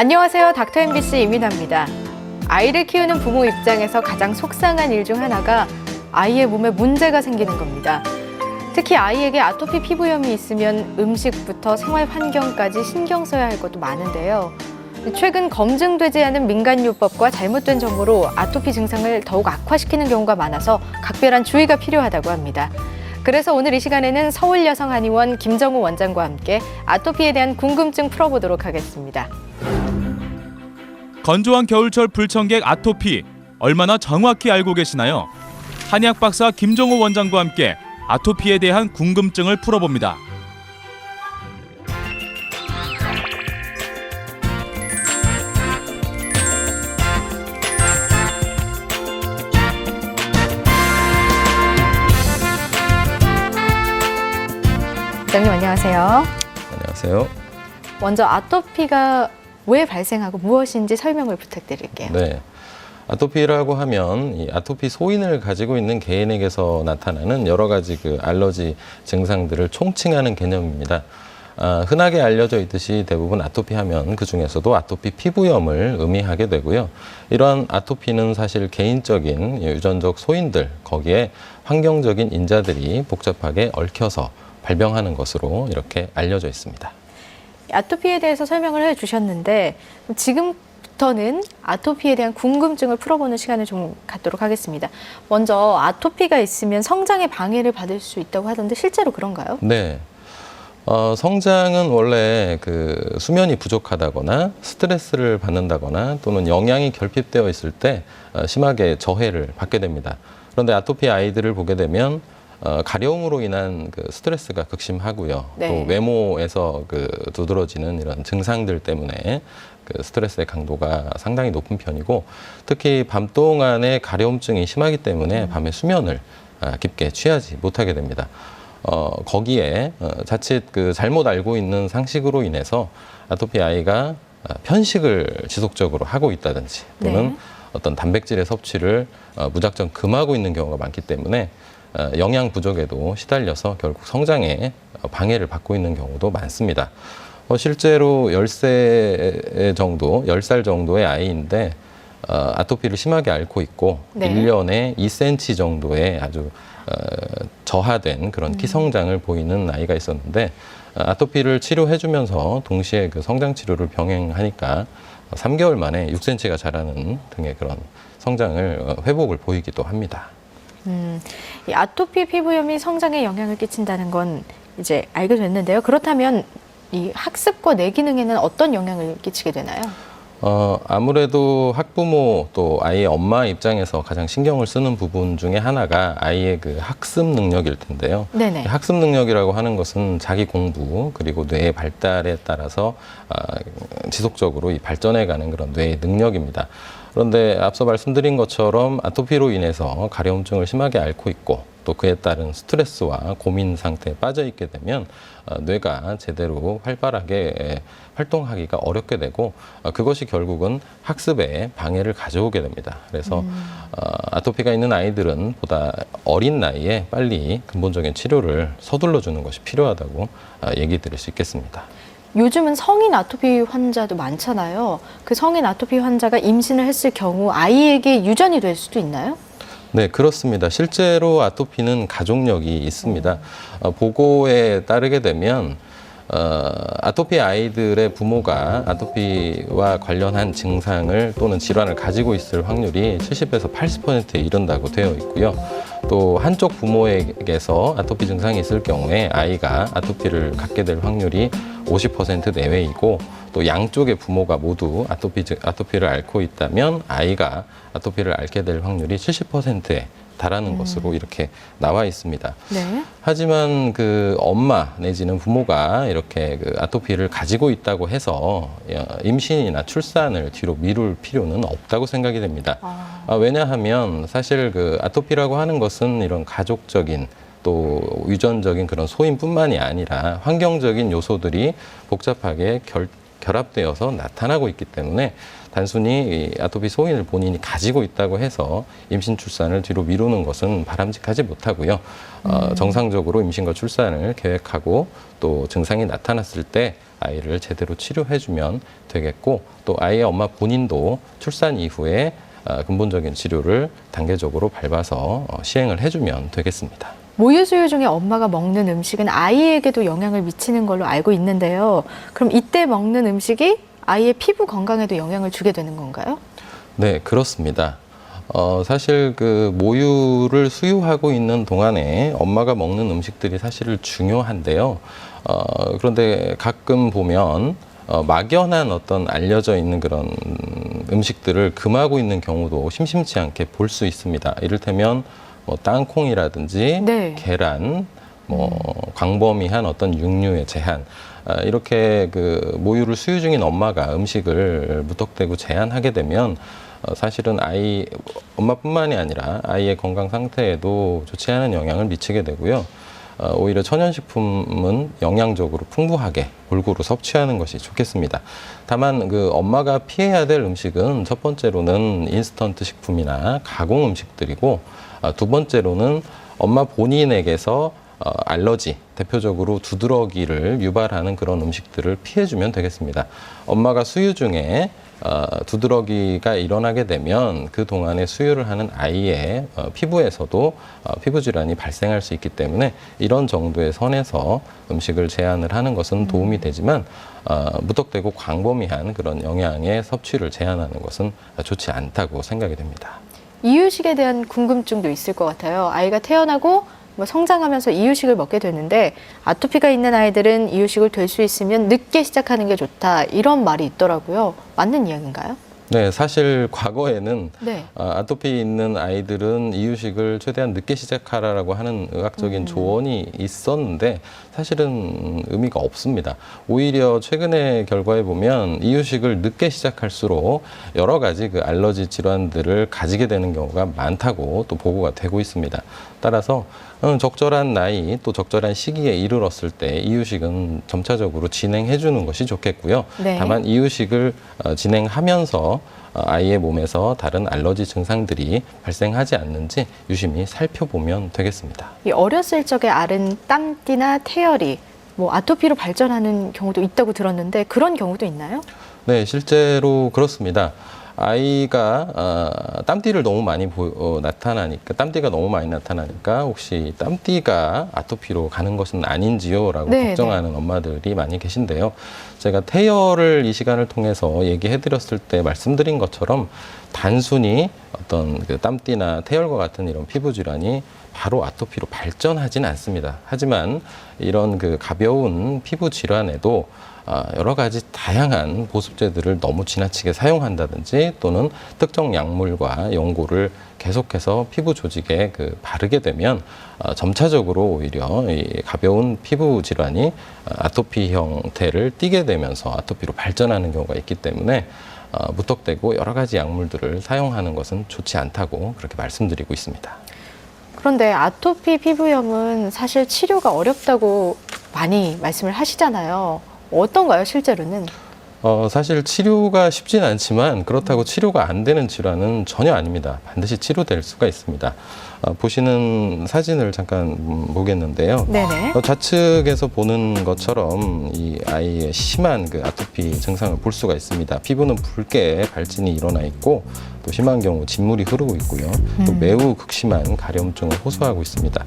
안녕하세요. 닥터 MBC 이민아입니다. 아이를 키우는 부모 입장에서 가장 속상한 일 중 하나가 아이의 몸에 문제가 생기는 겁니다. 특히 아이에게 아토피 피부염이 있으면 음식부터 생활 환경까지 신경 써야 할 것도 많은데요. 최근 검증되지 않은 민간요법과 잘못된 정보로 아토피 증상을 더욱 악화시키는 경우가 많아서 각별한 주의가 필요하다고 합니다. 그래서 오늘 이 시간에는 서울여성한의원 김정우 원장과 함께 아토피에 대한 궁금증 풀어보도록 하겠습니다. 건조한 겨울철 불청객 아토피 얼마나 정확히 알고 계시나요? 한의학 박사 김정우 원장과 함께 아토피에 대한 궁금증을 풀어봅니다. 원장님 안녕하세요. 안녕하세요. 먼저 아토피가 왜 발생하고 무엇인지 설명을 부탁드릴게요. 네, 아토피라고 하면 이 아토피 소인을 가지고 있는 개인에게서 나타나는 여러 가지 알러지 증상들을 총칭하는 개념입니다. 흔하게 알려져 있듯이 대부분 아토피 하면 그중에서도 아토피 피부염을 의미하게 되고요. 이러한 아토피는 사실 개인적인 유전적 소인들, 거기에 환경적인 인자들이 복잡하게 얽혀서 발병하는 것으로 이렇게 알려져 있습니다. 아토피에 대해서 설명을 해주셨는데 지금부터는 아토피에 대한 궁금증을 풀어보는 시간을 좀 갖도록 하겠습니다. 먼저 아토피가 있으면 성장에 방해를 받을 수 있다고 하던데 실제로 그런가요? 네. 성장은 원래 수면이 부족하다거나 스트레스를 받는다거나 또는 영양이 결핍되어 있을 때 심하게 저해를 받게 됩니다. 그런데 아토피 아이들을 보게 되면 가려움으로 인한 스트레스가 극심하고요. 네. 또 외모에서 두드러지는 이런 증상들 때문에 스트레스의 강도가 상당히 높은 편이고, 특히 밤 동안에 가려움증이 심하기 때문에 밤에 수면을 깊게 취하지 못하게 됩니다. 거기에 자칫 잘못 알고 있는 상식으로 인해서 아토피 아이가 편식을 지속적으로 하고 있다든지 또는 네. 어떤 단백질의 섭취를 무작정 금하고 있는 경우가 많기 때문에 영양 부족에도 시달려서 결국 성장에 방해를 받고 있는 경우도 많습니다. 실제로 10세 정도, 10살 정도의 아이인데 아토피를 심하게 앓고 있고 네. 1년에 2cm 정도의 아주 저하된 그런 키성장을 보이는 아이가 있었는데, 아토피를 치료해주면서 동시에 성장 치료를 병행하니까 3개월 만에 6cm가 자라는 등의 그런 성장을 회복을 보이기도 합니다. 이 아토피 피부염이 성장에 영향을 끼친다는 건 이제 알게 됐는데요. 그렇다면 이 학습과 뇌 기능에는 어떤 영향을 끼치게 되나요? 아무래도 학부모 또 아이의 엄마 입장에서 가장 신경을 쓰는 부분 중에 하나가 아이의 학습 능력일 텐데요. 네네. 학습 능력이라고 하는 것은 자기 공부 그리고 뇌의 발달에 따라서 지속적으로 발전해가는 그런 뇌의 능력입니다. 그런데 앞서 말씀드린 것처럼 아토피로 인해서 가려움증을 심하게 앓고 있고 또 그에 따른 스트레스와 고민 상태에 빠져 있게 되면 뇌가 제대로 활발하게 활동하기가 어렵게 되고, 그것이 결국은 학습에 방해를 가져오게 됩니다. 그래서 아토피가 있는 아이들은 보다 어린 나이에 빨리 근본적인 치료를 서둘러 주는 것이 필요하다고 얘기 드릴 수 있겠습니다. 요즘은 성인 아토피 환자도 많잖아요. 그 성인 아토피 환자가 임신을 했을 경우 아이에게 유전이 될 수도 있나요? 네, 그렇습니다. 실제로 아토피는 가족력이 있습니다. 보고에 따르게 되면 아토피 아이들의 부모가 아토피와 관련한 증상을 또는 질환을 가지고 있을 확률이 70에서 80%에 이른다고 되어 있고요. 또 한쪽 부모에게서 아토피 증상이 있을 경우에 아이가 아토피를 갖게 될 확률이 50% 내외이고, 또 양쪽의 부모가 모두 아토피를 앓고 있다면 아이가 아토피를 앓게 될 확률이 70%에 달하는 것으로 이렇게 나와 있습니다. 네. 하지만 엄마 내지는 부모가 이렇게 아토피를 가지고 있다고 해서 임신이나 출산을 뒤로 미룰 필요는 없다고 생각이 됩니다. 왜냐하면 사실 아토피라고 하는 것은 이런 가족적인 또 유전적인 그런 소인뿐만이 아니라 환경적인 요소들이 복잡하게 결합되어서 나타나고 있기 때문에 단순히 아토피 소인을 본인이 가지고 있다고 해서 임신 출산을 뒤로 미루는 것은 바람직하지 못하고요. 정상적으로 임신과 출산을 계획하고 또 증상이 나타났을 때 아이를 제대로 치료해주면 되겠고 또 아이의 엄마 본인도 출산 이후에 근본적인 치료를 단계적으로 밟아서 시행을 해주면 되겠습니다. 모유 수유 중에 엄마가 먹는 음식은 아이에게도 영향을 미치는 걸로 알고 있는데요. 그럼 이때 먹는 음식이 아이의 피부 건강에도 영향을 주게 되는 건가요? 네, 그렇습니다. 사실 그 모유를 수유하고 있는 동안에 엄마가 먹는 음식들이 사실 중요한데요. 그런데 가끔 보면 막연한 어떤 알려져 있는 그런 음식들을 금하고 있는 경우도 심심치 않게 볼 수 있습니다. 이를테면 뭐 땅콩이라든지 네. 계란, 광범위한 어떤 육류의 제한, 이렇게 그 모유를 수유 중인 엄마가 음식을 무턱대고 제한하게 되면 사실은 엄마뿐만이 아니라 아이의 건강 상태에도 좋지 않은 영향을 미치게 되고요. 오히려 천연식품은 영양적으로 풍부하게 골고루 섭취하는 것이 좋겠습니다. 다만 그 엄마가 피해야 될 음식은 첫 번째로는 인스턴트 식품이나 가공 음식들이고 두 번째로는 엄마 본인에게서 알러지, 대표적으로 두드러기를 유발하는 그런 음식들을 피해주면 되겠습니다. 엄마가 수유 중에 두드러기가 일어나게 되면 그 동안에 수유를 하는 아이의 피부에서도 피부 질환이 발생할 수 있기 때문에 이런 정도의 선에서 음식을 제한을 하는 것은 도움이 되지만 무턱대고 광범위한 그런 영양의 섭취를 제한하는 것은 좋지 않다고 생각이 됩니다. 이유식에 대한 궁금증도 있을 것 같아요. 아이가 태어나고 성장하면서 이유식을 먹게 되는데 아토피가 있는 아이들은 이유식을 될 수 있으면 늦게 시작하는 게 좋다 이런 말이 있더라고요. 맞는 이야기인가요? 네, 사실 과거에는 네. 아토피 있는 아이들은 이유식을 최대한 늦게 시작하라고 하는 의학적인 조언이 있었는데 사실은 의미가 없습니다. 오히려 최근의 결과에 보면 이유식을 늦게 시작할수록 여러 가지 그 알러지 질환들을 가지게 되는 경우가 많다고 또 보고가 되고 있습니다. 따라서 적절한 나이 또 적절한 시기에 이르렀을 때 이유식은 점차적으로 진행해 주는 것이 좋겠고요. 네. 다만 이유식을 진행하면서 아이의 몸에서 다른 알러지 증상들이 발생하지 않는지 유심히 살펴보면 되겠습니다. 이 어렸을 적에 앓은 땀띠나 태열이 아토피로 발전하는 경우도 있다고 들었는데 그런 경우도 있나요? 네, 실제로 그렇습니다. 아이가 땀띠를 너무 많이 나타나니까 땀띠가 너무 많이 나타나니까 혹시 땀띠가 아토피로 가는 것은 아닌지요라고 네, 걱정하는 엄마들이 많이 계신데요. 제가 태열을 이 시간을 통해서 얘기해드렸을 때 말씀드린 것처럼 단순히 어떤 그 땀띠나 태열과 같은 이런 피부 질환이 바로 아토피로 발전하지는 않습니다. 하지만 이런 그 가벼운 피부 질환에도 여러 가지 다양한 보습제들을 너무 지나치게 사용한다든지 또는 특정 약물과 연고를 계속해서 피부 조직에 바르게 되면 점차적으로 오히려 이 가벼운 피부 질환이 아토피 형태를 띠게 되면서 아토피로 발전하는 경우가 있기 때문에 무턱대고 여러 가지 약물들을 사용하는 것은 좋지 않다고 그렇게 말씀드리고 있습니다. 그런데 아토피 피부염은 사실 치료가 어렵다고 많이 말씀을 하시잖아요. 어떤가요, 실제로는? 사실 치료가 쉽진 않지만 그렇다고 치료가 안 되는 질환은 전혀 아닙니다. 반드시 치료될 수가 있습니다. 보시는 사진을 잠깐 보겠는데요. 네네. 좌측에서 보는 것처럼 이 아이의 심한 그 아토피 증상을 볼 수가 있습니다. 피부는 붉게 발진이 일어나 있고 또 심한 경우 진물이 흐르고 있고요. 또 매우 극심한 가려움증을 호소하고 있습니다.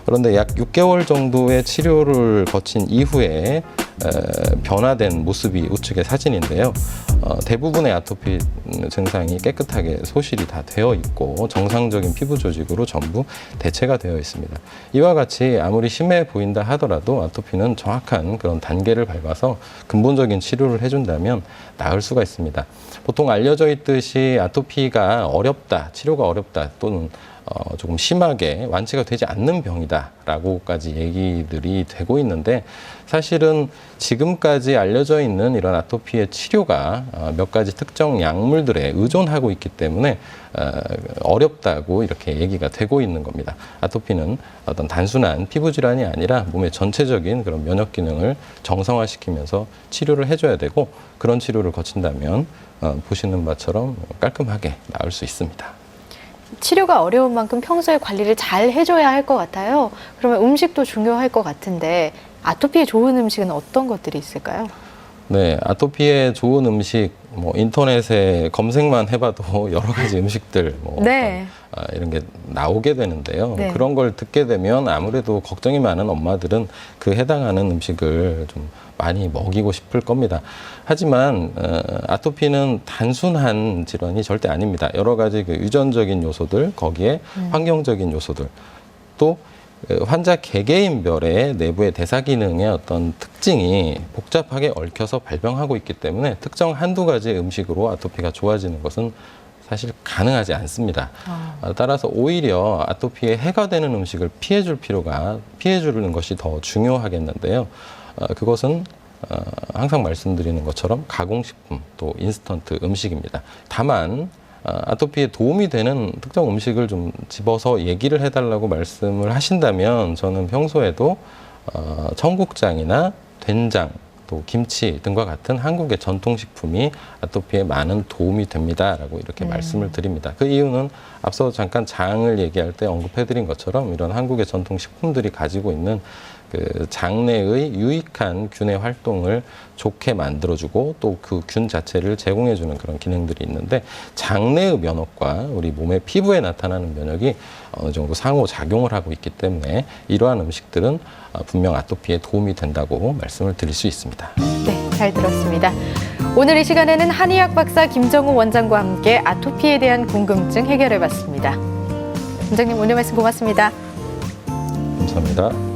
그런데 약 6개월 정도의 치료를 거친 이후에 변화된 모습이 우측의 사진인데요. 대부분의 아토피 증상이 깨끗하게 소실이 다 되어 있고 정상적인 피부 조직으로 전부 대체가 되어 있습니다. 이와 같이 아무리 심해 보인다 하더라도 아토피는 정확한 그런 단계를 밟아서 근본적인 치료를 해준다면 나을 수가 있습니다. 보통 알려져 있듯이 아토피가 어렵다, 치료가 어렵다 또는 조금 심하게 완치가 되지 않는 병이다라고까지 얘기들이 되고 있는데 사실은 지금까지 알려져 있는 이런 아토피의 치료가 몇 가지 특정 약물들에 의존하고 있기 때문에 어렵다고 이렇게 얘기가 되고 있는 겁니다. 아토피는 어떤 단순한 피부 질환이 아니라 몸의 전체적인 그런 면역 기능을 정상화시키면서 치료를 해줘야 되고 그런 치료를 거친다면 보시는 바처럼 깔끔하게 나을 수 있습니다. 치료가 어려운 만큼 평소에 관리를 잘 해줘야 할 것 같아요. 그러면 음식도 중요할 것 같은데 아토피에 좋은 음식은 어떤 것들이 있을까요? 네, 아토피에 좋은 음식, 뭐 인터넷에 검색만 해봐도 여러 가지 음식들, 뭐 네. 이런 게 나오게 되는데요. 네. 그런 걸 듣게 되면 아무래도 걱정이 많은 엄마들은 그 해당하는 음식을 좀 많이 먹이고 싶을 겁니다. 하지만 아토피는 단순한 질환이 절대 아닙니다. 여러 가지 그 유전적인 요소들, 거기에 환경적인 요소들, 또 환자 개개인별의 내부의 대사 기능의 어떤 특징이 복잡하게 얽혀서 발병하고 있기 때문에 특정 한두 가지 음식으로 아토피가 좋아지는 것은 사실 가능하지 않습니다. 따라서 오히려 아토피에 해가 되는 음식을 피해주는 것이 더 중요하겠는데요. 그것은 항상 말씀드리는 것처럼 가공식품 또 인스턴트 음식입니다. 다만 아토피에 도움이 되는 특정 음식을 좀 집어서 얘기를 해달라고 말씀을 하신다면 저는 평소에도 청국장이나 된장 또 김치 등과 같은 한국의 전통식품이 아토피에 많은 도움이 됩니다라고 이렇게 말씀을 드립니다. 그 이유는 앞서 잠깐 장을 얘기할 때 언급해드린 것처럼 이런 한국의 전통식품들이 가지고 있는 그 장내의 유익한 균의 활동을 좋게 만들어주고 또 그 균 자체를 제공해주는 그런 기능들이 있는데 장내의 면역과 우리 몸의 피부에 나타나는 면역이 어느 정도 상호작용을 하고 있기 때문에 이러한 음식들은 분명 아토피에 도움이 된다고 말씀을 드릴 수 있습니다. 네, 잘 들었습니다. 오늘 이 시간에는 한의학 박사 김정우 원장과 함께 아토피에 대한 궁금증 해결해봤습니다. 원장님 오늘 말씀 고맙습니다. 감사합니다.